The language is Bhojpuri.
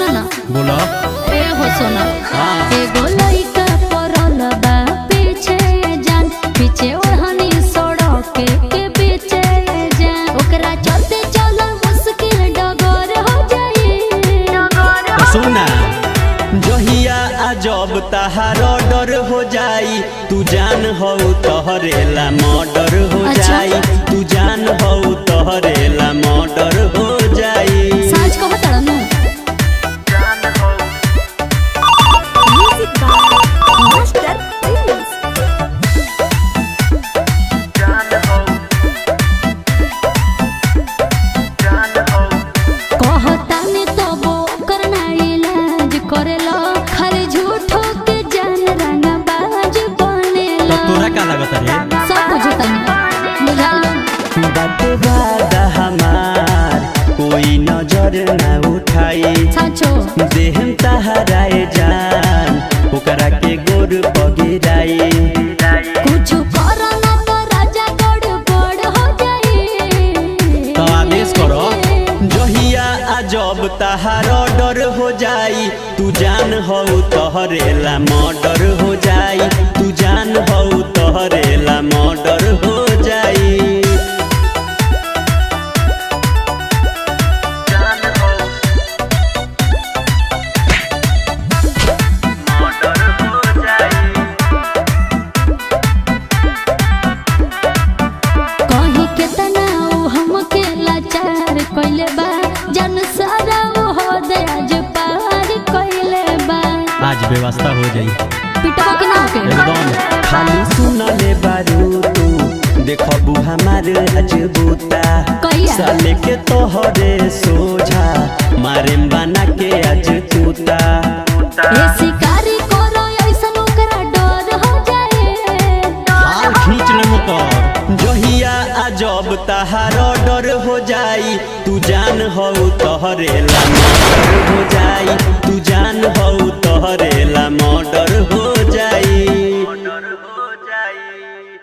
सुना ना बोला ए हो सुना हाँ एगो लइका परल बा पीछे जान पीछे ओढ़नी सड़क के पीछे जान ओकरा चलते चल मुश्किल डगर हो जाई तो सुना जहिया अजब तहार डर हो जाई तू जान हो तोहरेला मर्डर हो जाई तू जान हो तोहरेला मर्डर हो जाई साज को हटड़नु म्यूजिक बाय मास्टर प्रिंस कहता ने तो वो करना इलाज करेला खाली झूठो के जान रंगा बाज बनेला तो तोरा का लगता रे सब कुछ तनी बुझालो बात बात हमार कोई नजर ना उठाई साचो देहम तहराए जान ओकरा के गोर पगिराई कुछ करना तो राजा गड़बड़ हो जाई तो आदेश करो जहिया अजब तहार डर हो जाई तू जान हो तोहरेला मर्डर हो जाई तू जान हो तोहरेला मर्डर हो जाई कहीं केतना उ हमके लाचार कइले बा जन सारा उ हो दयाज पार कइले बा आज व्यवस्था हो जाई पिटवा के ना होके एकदम खाली सुनले बारू तू देखबू हमार अजबूता कहिया? साले के तोहरे सोझा मारे बना के आज तूता ए शिकारी करो ऐसन ओकरा डर हो जाए हाल खींच न मुकर जहिया अजब तहार डर हो जाई तू जान हो तोहरेला मर्डर हो जाई तू जान हो तोहरेला मर्डर हो जाई।